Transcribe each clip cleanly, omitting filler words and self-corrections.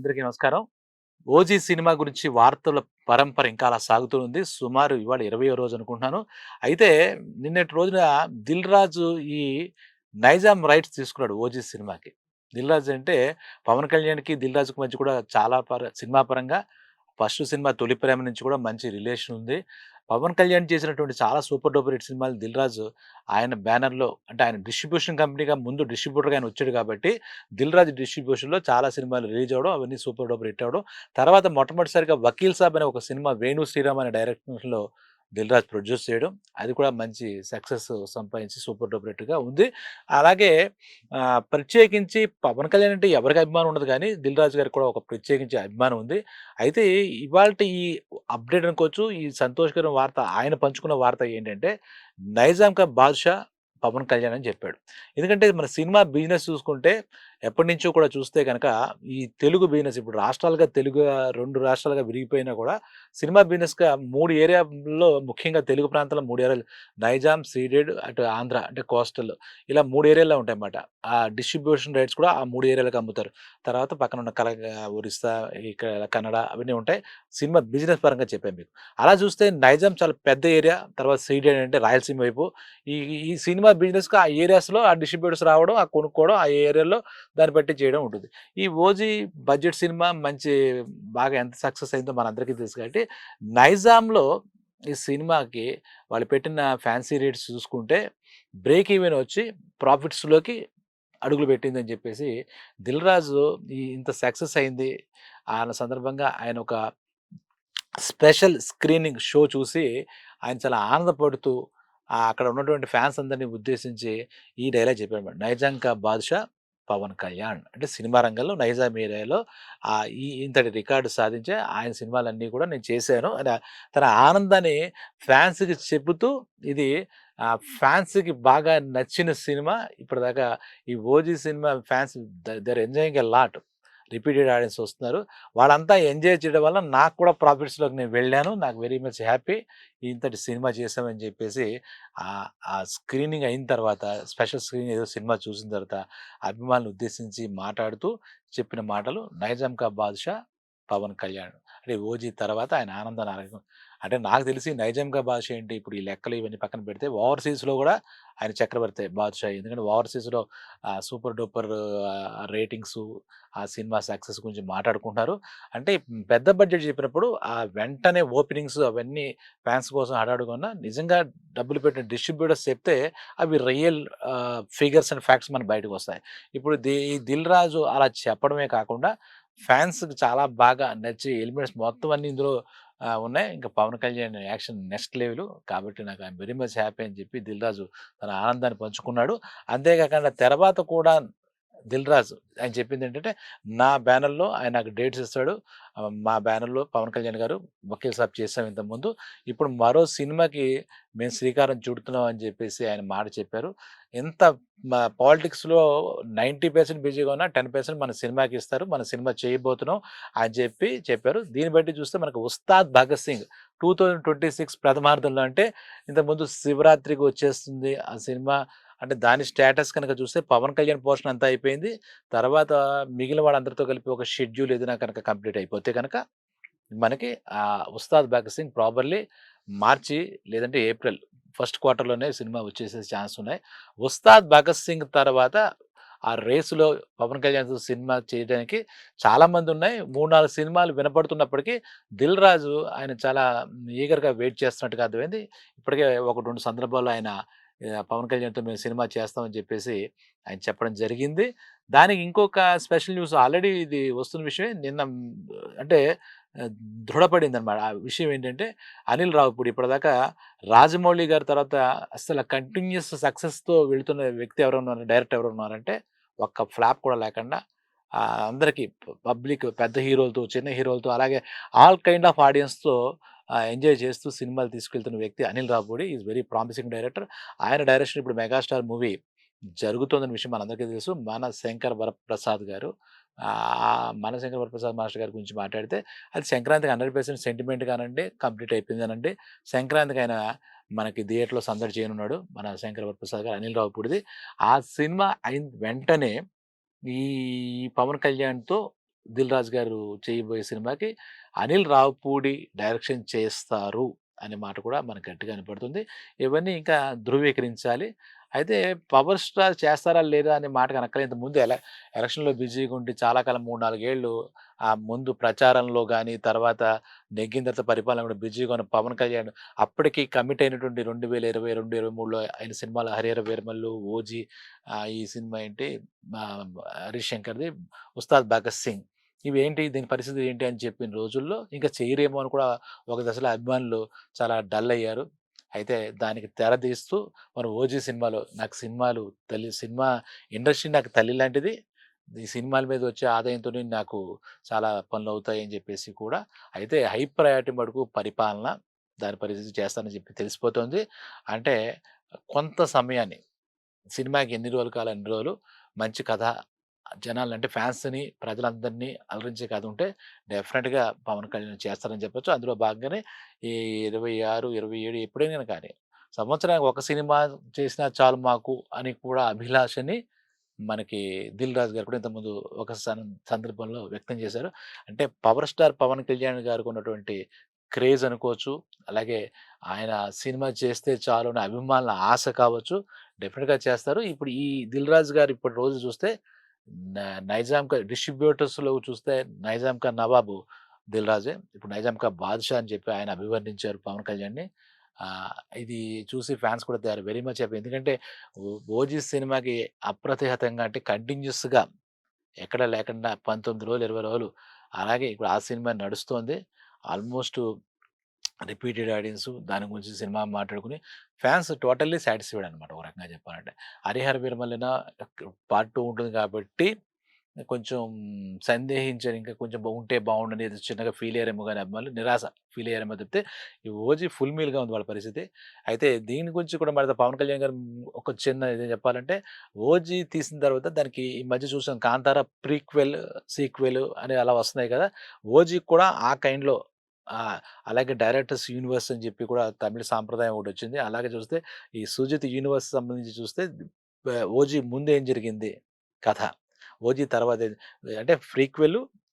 అందరికీ నమస్కారం. 'OG' cinema గురించి వార్తల పరంపర ఇంకా అలా సాగుతూ ఉంది. సుమారు ఇవాళ 20వ రోజు అనుకుంటున్నాను. అయితే నిన్నటి రోజున 'దిల్ రాజు' ఈ నైజాం రైట్స్ తీసుకున్నాడు 'ఓజీ' సినిమాకి. 'దిల్ రాజు' అంటే పవన్ కళ్యాణ్‌కి 'దిల్ రాజు'కి మధ్య కూడా చాలా సినిమా పరంగా ఫస్ట్ సినిమా 'తొలి ప్రేమ' నుంచి కూడా మంచి రిలేషన్ ఉంది. పవన్ కళ్యాణ్ చేసినటువంటి చాలా సూపర్ డూపర్ హిట్ సినిమాలు 'దిల్ రాజు' ఆయన బ్యానర్‌లో అంటే ఆయన డిస్ట్రిబ్యూషన్ కంపెనీగా ముందు డిస్ట్రిబ్యూటర్‌గా ఆయన వచ్చాడు కాబట్టి 'దిల్ రాజు' డిస్ట్రిబ్యూషన్‌లో చాలా సినిమాలు రిలీజ్ అవ్వడం, అవన్నీ సూపర్ డూపర్ హిట్ అవ్వడం. తర్వాత మొట్టమొదటిసారిగా 'వకీల్ సాబ్' అనే ఒక సినిమా వేణు శ్రీరామ్ అనే డైరెక్షన్‌లో 'దిల్ రాజు' ప్రొడ్యూస్ చేయడం. అది కూడా మంచి సక్సెస్ సంపాదించి సూపర్ డూపర్ హిట్‌గా ఉంది. అలాగే ప్రత్యేకించి పవన్ కళ్యాణ్ అంటే ఎవరికి అభిమానం ఉండదు గానీ 'దిల్ రాజు' గారికి కూడా ఒక ప్రత్యేకించి అభిమానం ఉంది. అయితే ఇవాల్టి ఈ అప్డేట్ అనుకోవచ్చు. ఈ సంతోషకరమైన వార్త ఆయన పంచుకున్న వార్త ఏంటంటే 'నైజాం కా బాద్‌షా' పవన్ కళ్యాణ్ అని చెప్పాడు. ఎందుకంటే మన సినిమా బిజినెస్ చూసుకుంటే ఎప్పటినుంచో కూడా చూస్తే గనక ఈ తెలుగు బిజినెస్ ఇప్పుడు రాష్ట్రాలుగా 2 రాష్ట్రాలుగా విరిగిపోయినా కూడా సినిమా బిజినెస్‌గా 3 ఏరియాల్లో ముఖ్యంగా తెలుగు ప్రాంతంలో 3 ఏరియాలు నైజాం, సీడెడ్ అటు ఆంధ్ర అంటే కోస్టల్ ఇలా 3 ఏరియాల్లో ఉంటాయన్నమాట. ఆ డిస్ట్రిబ్యూషన్ రైట్స్ కూడా ఆ 3 ఏరియాలకు అమ్ముతారు. తర్వాత పక్కన ఉన్న ఒరిస్సా, ఇక్కడ కన్నడ అవన్నీ ఉంటాయి. సినిమా బిజినెస్ పరంగా చెప్పాను మీకు. అలా చూస్తే నైజాం చాలా పెద్ద ఏరియా. తర్వాత సీడెడ్ అంటే రాయలసీమ వైపు. ఈ ఈ సినిమా బిజినెస్‌కి ఆ ఏరియాస్‌లో ఆ డిస్ట్రిబ్యూటర్స్ రావడం, ఆ కొనుక్కోవడం, ఆ ఏరియాలో దాన్ని బట్టి చేయడం ఉంటుంది. ఈ 'ఓజీ' బడ్జెట్ సినిమా బాగా ఎంత సక్సెస్ అయిందో మనందరికీ తెలుసు కాబట్టి, నైజాంలో ఈ సినిమాకి వాళ్ళు పెట్టిన ఫ్యాన్సీ రేట్స్ చూసుకుంటే బ్రేక్ ఈవెన్ వచ్చి ప్రాఫిట్స్‌లోకి అడుగులు పెట్టిందని చెప్పేసి 'దిల్ రాజు' ఇంత సక్సెస్ అయింది. సందర్భంగా ఆయన ఒక స్పెషల్ స్క్రీనింగ్ షో చూసి ఆయన చాలా ఆనందపడుతూ అక్కడ ఉన్నటువంటి ఫ్యాన్స్ అందరిని ఉద్దేశించి ఈ డైలాగ్ చెప్పాడన్నమాట. 'నైజాం కా బాద్‌షా పవన్ కళ్యాణ్' అంటే సినిమా రంగంలో నైజాం ఏరియాలో ఇంతటి రికార్డ్ సాధించే ఆయన సినిమాలన్నీ కూడా నేను చేశాను అని తన ఆనందాన్ని ఫ్యాన్స్‌కి చెబుతూ ఇది ఫ్యాన్స్‌కి బాగా నచ్చిన సినిమా. ఇప్పటిదాకా ఈ 'OG' cinema fans they are enjoying a lot. Repeated audience వస్తున్నారు. వాళ్ళంతా ఎంజాయ్ చేయడం వల్ల నాకు కూడా ప్రాఫిట్స్‌లోకి నేను వెళ్ళాను. నాకు వెరీ మచ్ హ్యాపీ. ఇంతటి సినిమా చేశామని చెప్పేసి ఆ స్క్రీనింగ్ అయిన తర్వాత స్పెషల్ స్క్రీనింగ్ ఏదో సినిమా చూసిన తర్వాత అభిమానులను ఉద్దేశించి మాట్లాడుతూ చెప్పిన మాటలు 'నైజాం కా బాద్‌షా' పవన్ కళ్యాణ్. అంటే 'ఓజీ' తర్వాత ఆయన ఆనందాన్ని అంటే నాకు తెలిసి 'నైజాం కా బాద్‌షా' ఏంటి ఇప్పుడు ఈ లెక్కలు ఇవన్నీ పక్కన పెడితే ఓవర్‌సీస్‌లో కూడా ఆయన చక్రవర్తే 'బాద్‌షా'. ఎందుకంటే ఓవర్‌సీస్‌లో సూపర్ డూపర్ రేటింగ్సు ఆ సినిమా సక్సెస్ గురించి మాట్లాడుకుంటున్నారు. అంటే పెద్ద బడ్జెట్ చెప్పినప్పుడు వెంటనే ఓపెనింగ్స్ అవన్నీ ఫ్యాన్స్ కోసం హడావుడిగా నిజంగా డబ్బులు పెట్టిన డిస్ట్రిబ్యూటర్స్ చెప్తే అవి రియల్ ఫిగర్స్ అండ్ ఫ్యాక్ట్స్ మనకు బయటకొస్తాయి. ఇప్పుడు ఈ 'దిల్ రాజు' అలా చెప్పడమే కాకుండా ఫ్యాన్స్‌కి చాలా బాగా నచ్చి ఎలిమెంట్స్ మొత్తం అన్నీ ఇందులో ఉన్నాయి. ఇంకా Pawan Kalyan action next level. కాబట్టి నాకు ఐయామ్ వెరీ మచ్ హ్యాపీ అని చెప్పి 'దిల్ రాజు' తన ఆనందాన్ని పంచుకున్నాడు. అంతేకాకుండా తర్వాత కూడా 'దిల్ రాజు' ఆయన చెప్పిందేంటంటే, నా బ్యానర్‌లో ఆయన నాకు డేట్స్ ఇస్తాడు. మా బ్యానర్‌లో పవన్ కళ్యాణ్ గారు 'వకీల్ సాబ్' చేసాం ఇంతకుముందు. ఇప్పుడు మరో సినిమాకి మేము శ్రీకారం చుడుతున్నాం అని చెప్పేసి ఆయన మాట చెప్పారు. ఎంత పాలిటిక్స్‌లో 90% బిజీగా ఉన్నా 10% మన సినిమాకి ఇస్తారు. మన సినిమా చేయబోతున్నాం అని చెప్పారు. దీన్ని బట్టి చూస్తే మనకు 'ఉస్తాద్ భగత్ సింగ్' 2026 ప్రథమార్థంలో అంటే ఇంతకుముందు శివరాత్రికి వచ్చేస్తుంది ఆ సినిమా. అంటే దాని స్టేటస్ కనుక చూస్తే పవన్ కళ్యాణ్ పోర్షన్ అంతా అయిపోయింది. తర్వాత మిగిలిన వాళ్ళందరితో కలిపి ఒక షెడ్యూల్ ఏదైనా కనుక కంప్లీట్ అయిపోతే గనక మనకి 'ఉస్తాద్ భగత్ సింగ్' ప్రాబబ్లీ మార్చి లేదంటే ఏప్రిల్ ఫస్ట్ క్వార్టర్‌లోనే సినిమా వచ్చేసే ఛాన్స్ ఉన్నాయి. 'ఉస్తాద్ భగత్ సింగ్' తర్వాత ఆ రేస్‌లో పవన్ కళ్యాణ్‌తో సినిమా చేయడానికి చాలామందున్నాయి. 3, 4 సినిమాలు వినపడుతున్నప్పటికీ 'దిల్ రాజు' ఆయన చాలా ఈగర్‌గా వెయిట్ చేస్తున్నట్టుగా అర్థమైంది. ఇప్పటికే 1, 2 సందర్భాల్లో ఆయన పవన్ కళ్యాణ్‌తో మేము సినిమా చేస్తామని చెప్పేసి ఆయన చెప్పడం జరిగింది. దానికి ఇంకొక స్పెషల్ న్యూస్ ఆల్రెడీ ఇది వస్తున్న విషయమే. అంటే ఆహ్, దృఢపడిందనమాట. ఆ విషయం ఏంటంటే, అనిల్ రావిపూడి ఇప్పటిదాకా రాజమౌళి గారి తర్వాత అస్సల కంటిన్యూయస్ సక్సెస్‌తో వెళ్తున్న వ్యక్తి ఎవరున్నారు, డైరెక్టర్ ఎవరున్నారంటే, ఒక్క ఫ్లాప్ కూడా లేకుండా అందరికి పబ్లిక్ పెద్ద హీరోలతో, చిన్న హీరోలతో అలాగే ఆల్ కైండ్ ఆఫ్ ఆడియన్స్‌తో ఎంజాయ్ చేస్తూ సినిమాలు తీసుకెళ్తున్న వ్యక్తి Anil Ravipudi. Is very promising director. ఆయన డైరెక్షన్ ఇప్పుడు 'మెగాస్టార్' మూవీ జరుగుతోందన్న విషయం మనందరికీ తెలుసు. మన శంకర్ వరప్రసాద్ గారు. మన శంకర్ వరప్రసాద్ మాస్టర్ గారి గురించి మాట్లాడితే అది సంక్రాంతికి 100% సెంటిమెంట్ గానండి కంప్లీట్ అయిపోయిందనండి. సంక్రాంతికి ఆయన మనకి థియేటర్‌లో సందడి చేయనున్నాడు. మన శంకర్ వరప్రసాద్ గారు, అనిల్ రావిపూడిది. ఆ సినిమా అయిన వెంటనే ఈ పవన్ కళ్యాణ్‌తో దిల్ రాజు గారు చేయబోయే సినిమాకి అనిల్ రావిపూడి డైరెక్షన్ చేస్తారు అనే మాట కూడా మనకు గట్టిగా వినపడుతుంది. ఇవన్నీ ఇంకా ధృవీకరించాలి. అయితే 'పవర్ స్టార్' చేస్తారా లేదా అనే మాటకి అనక్కలేదు. ఇంతకుముందు ఎలక్షన్‌లో బిజీగా ఉండి చాలా కాలం 3, 4 ఏళ్ళు ముందు ప్రచారంలో గాని, తర్వాత నెగ్గిన తర్వాత పరిపాలన కూడా బిజీగా ఉన్న పవన్ కళ్యాణ్ అప్పటికి కమిట్ అయినటువంటి 2022, 23లో అయిన సినిమాలు 'హరిహర వీరమల్లు', 'ఓజీ' ఈ సినిమా ఏంటి ఆహ్, హరీష్ శంకర్‌ది 'ఉస్తాద్ భగత్ సింగ్.' ఇవేంటి దీని పరిస్థితి ఏంటి అని చెప్పిన రోజుల్లో ఇంకా చేయరేమో అని కూడా ఒక దశలో అభిమానులు చాలా డల్ అయ్యారు. అయితే దానికి తెరదీస్తూ మన 'ఓజీ' సినిమాలో నాకు సినిమా ఇండస్ట్రీ నాకు తల్లి లాంటిది. ఈ సినిమాల మీద వచ్చే ఆదాయంతోని నాకు చాలా పనులవుతాయని చెప్పేసి కూడా అయితే హై ప్రయారిటీ మటుకు పరిపాలన, దాని పరిస్థితి చేస్తానని చెప్పి తెలిసిపోతుంది. అంటే కొంత సమయాన్ని సినిమాకి ఎన్ని రోజులు కావాలో అన్ని రోజులు మంచి కథ జనాలంటే ఫ్యాన్స్‌ని, ప్రజలందరినీ అలరించే కథ ఉంటే డెఫినిట్‌గా పవన్ కళ్యాణ్ చేస్తారని చెప్పొచ్చు. అందులో భాగంగానే ఈ 26, 27 ఎప్పుడైనా కానీ సంవత్సరానికి ఒక సినిమా చేసినా చాలు మాకు అని కూడా అభిలాషని మనకి 'దిల్ రాజు' గారు కూడా ఇంతకుముందు ఒక సందర్భంలో వ్యక్తం చేశారు. అంటే పవర్ స్టార్ పవన్ కళ్యాణ్ గారికి ఉన్నటువంటి క్రేజ్ అనుకోవచ్చు. అలాగే ఆయన సినిమా చేస్తే చాలు అనే అభిమానుల ఆశ కావచ్చు. డెఫినిట్‌గా చేస్తారు. ఇప్పుడు ఈ 'దిల్ రాజు' గారు ఇప్పటి రోజు చూస్తే న 'నైజాం కా' డిస్ట్రిబ్యూటర్స్‌లో చూస్తే 'నైజాం కా నవాబు' 'దిల్ రాజే.' ఇప్పుడు 'నైజాం కా బాద్‌షా' అని చెప్పి ఆయన అభివర్ణించారు పవన్ కళ్యాణ్‌ని. ఇది చూసి ఫ్యాన్స్ కూడా they are very much happy. ఎందుకంటే 'ఓజీ' సినిమాకి అప్రతిహతంగా అంటే కంటిన్యూయస్‌గా ఎక్కడ లేకుండా 19 రోజులు, 20 రోజులు అలాగే ఇప్పుడు ఆ సినిమా నడుస్తోంది. ఆల్‌మోస్ట్ రిపీటెడ్ ఆడియన్సు దాని గురించి సినిమా మాట్లాడుకొని ఫ్యాన్స్ టోటల్లీ సాటిస్ఫైడ్ అనమాట ఒక రకంగా చెప్పాలంటే. 'హరిహర వీరమల్లున' పార్ట్ 2 ఉంటుంది కాబట్టి కొంచెం సందేహించారు. ఇంకా కొంచెం ఉంటే బావుండని ఏదో చిన్నగా ఫీల్ అయ్యారేమో గాని అభిమానులు నిరాశ ఫీల్ అయ్యారేమో తప్పితే, ఈ 'ఓజీ' ఫుల్ మీల్‌గా ఉంది వాళ్ళ పరిస్థితి. అయితే దీని గురించి కూడా మరి పవన్ కళ్యాణ్ గారు ఒక చిన్న ఇది చెప్పాలంటే 'ఓజీ' తీసిన తర్వాత దానికి ఈ మధ్య చూసాం 'కాంతార' ప్రీక్వెల్, సీక్వెల్ అని అలా వస్తున్నాయి కదా! 'ఓజీకి' కూడా ఆ కైండ్‌లో ఆ! అలాగే డైరెక్టర్స్ యూనివర్స్ అని చెప్పి కూడా తమిళ్ సాంప్రదాయం ఒకటొచ్చింది. అలాగే చూస్తే ఈ 'సుజిత్ యూనివర్స్' సంబంధించి చూస్తే 'ఓజీ' ముందేం జరిగింది కథ. 'ఓజీ' తర్వాత అంటే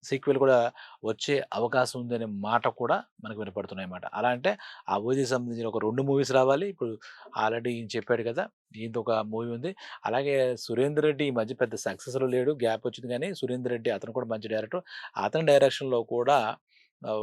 సీక్వెల్ కూడా వచ్చే అవకాశం ఉందనే మాట కూడా మనకు వినపడుతున్నాయన్నమాట. అలా అంటే ఆ 'ఓజీకి' సంబంధించిన ఒక 2 మూవీస్ రావాలి. ఇప్పుడు ఆల్రెడీ ఈయన చెప్పాడు కదా! ఈయనది ఒక మూవీ ఉంది. అలాగే 'సురేందర్ రెడ్డి' ఈ మధ్య పెద్ద సక్సెస్‌లో లేడు. గ్యాప్ వచ్చింది గానీ 'సురేందర్ రెడ్డి' అతను కూడా మంచి డైరెక్టర్. అతని డైరెక్షన్‌లో కూడా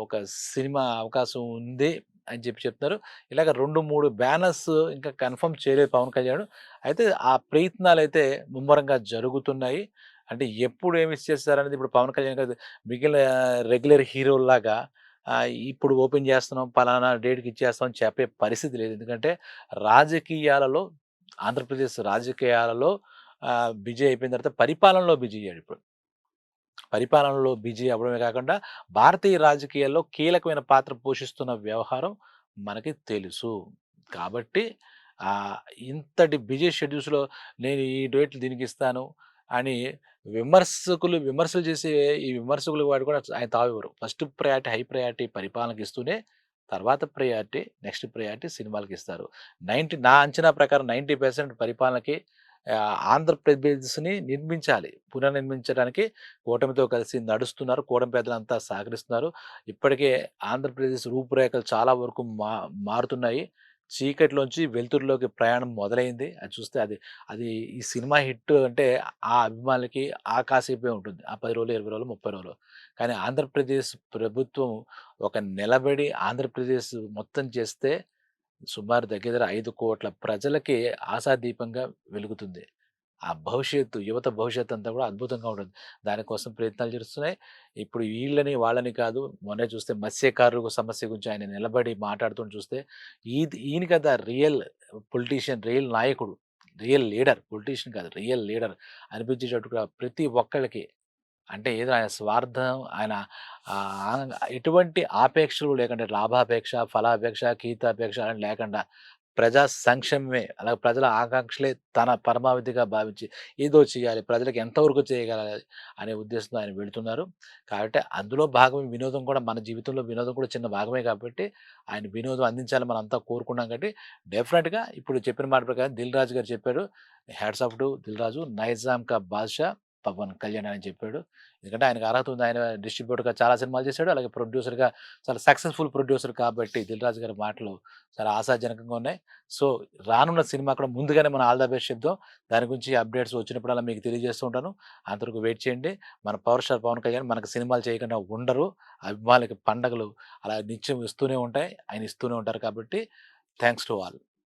ఒక సినిమా అవకాశం ఉంది అని చెప్పి చెప్తున్నారు. ఇలాగ 2, 3 బ్యానర్స్ ఇంకా కన్ఫర్మ్ చేయలేదు పవన్ కళ్యాణ్. అయితే ఆ ప్రయత్నాలైతే ముమ్మరంగా జరుగుతున్నాయి. అంటే ఎప్పుడు ఏమి చేస్తారనేది ఇప్పుడు పవన్ కళ్యాణ్ గారు మిగిలిన రెగ్యులర్ హీరోల్లాగా ఇప్పుడు ఓపెన్ చేస్తున్నాం, పలానా డేట్‌కి ఇచ్చేస్తాం అని చెప్పే పరిస్థితి లేదు. ఎందుకంటే రాజకీయాలలో ఆంధ్రప్రదేశ్ రాజకీయాలలో బిజీ అయిపోయిన తర్వాత పరిపాలనలో బిజీ అయ్యాడిప్పుడు. పరిపాలనలో బిజీ అవ్వడమే కాకుండా, భారతీయ రాజకీయాల్లో కీలకమైన పాత్ర పోషిస్తున్న వ్యవహారం మనకి తెలుసు. కాబట్టి ఆహ్, ఇంతటి బిజీ షెడ్యూల్స్‌లో నేను ఈ డేట్లు దీనికిస్తాను అని విమర్శలు చేసే ఈ విమర్శకులు వాడు కూడా ఆయన తావివ్వరు. ఫస్ట్ ప్రయారిటీ హై ప్రయారిటీ పరిపాలనకిస్తూనే, తర్వాత నెక్స్ట్ ప్రయారిటీ సినిమాలకిస్తారు. నా అంచనా ప్రకారం 90% పరిపాలనకి ఆంధ్రప్రదేశ్‌ని నిర్మించాలి. పునర్నిర్మించడానికి కూటమితో కలిసి నడుస్తున్నారు. కూటమి పెద్దలంతా సహకరిస్తున్నారు. ఇప్పటికే ఆంధ్రప్రదేశ్ రూపురేఖలు చాలా వరకు మారుతున్నాయి. చీకటిలోంచి వెలుతురులోకి ప్రయాణం మొదలైంది. అది చూస్తే అది ఈ సినిమా హిట్ అంటే ఆ అభిమానులకి ఆ కాసేపే ఉంటుంది. ఆ 10 రోజులు, 20 రోజులు, 30 రోజులు. కానీ ఆంధ్రప్రదేశ్ ప్రభుత్వం ఒక నిలబడి ఆంధ్రప్రదేశ్ మొత్తం చేస్తే సుమారు దగ్గర దగ్గర 5,00,00,000 ప్రజలకి ఆశాదీపంగా వెలుగుతుంది. ఆ భవిష్యత్తు, యువత భవిష్యత్తు అంతా కూడా అద్భుతంగా ఉంటుంది. దానికోసం ప్రయత్నాలు చేస్తున్నాయి. ఇప్పుడు వాళ్ళని కాదు, మొన్నే చూస్తే మత్స్యకారుల సమస్య గురించి ఆయన నిలబడి మాట్లాడుతుంటే చూస్తే, ఈయన కదా రియల్ నాయకుడు, రియల్ లీడర్. పొలిటీషియన్ కాదు, రియల్ లీడర్ అనిపించేటట్టుగా ప్రతి ఒక్కళ్ళకి అంటే ఏదో ఆయన స్వార్థం, ఆయన ఎటువంటి ఆపేక్షలు లేకుండా లాభాపేక్ష, ఫలాపేక్ష, కీర్తాపేక్ష అని లేకుండా ప్రజా సంక్షేమమే అలాగే ప్రజల ఆకాంక్షలే తన పరమావధిగా భావించి ఏదో చేయాలి, ప్రజలకు ఎంతవరకు చేయగలగాలి అనే ఉద్దేశంతో ఆయన వెళుతున్నారు. కాబట్టి అందులో భాగమే వినోదం కూడా మన జీవితంలో వినోదం కూడా చిన్న భాగమే కాబట్టి ఆయన వినోదం అందించాలని మనంతా కోరుకున్నాం కాబట్టి డెఫినిట్‌గా ఇప్పుడు చెప్పిన మాట ప్రకారం 'దిల్ రాజు' గారు చెప్పారు. Hats off to 'Dil Raju', 'Nizam కా బాద్‌షా' పవన్ కళ్యాణ్ అని చెప్పాడు. ఎందుకంటే ఆయనకు అర్హత ఉంది. ఆయన డిస్ట్రిబ్యూటర్‌గా చాలా సినిమాలు చేశాడు. అలాగే ప్రొడ్యూసర్‌గా చాలా సక్సెస్‌ఫుల్ ప్రొడ్యూసర్ కాబట్టి 'దిల్ రాజు' గారి మాటలు చాలా ఆశాజనకంగా ఉన్నాయి. సో, రానున్న సినిమా కూడా ముందుగానే మనం ఆల్ ద బెస్ట్ చెప్దాం. దాని గురించి అప్డేట్స్ వచ్చినప్పుడల్లా మీకు తెలియజేస్తూ ఉంటాను. అంతవరకు వెయిట్ చేయండి. మన పవర్ స్టార్ పవన్ కళ్యాణ్ మనకు సినిమాలు చేయకుండా ఉండరు. అభిమానులకి పండగలు అలా నిత్యం ఇస్తూనే ఉంటాయి. ఆయన ఇస్తూనే ఉంటారు కాబట్టి థాంక్స్ టు ఆల్.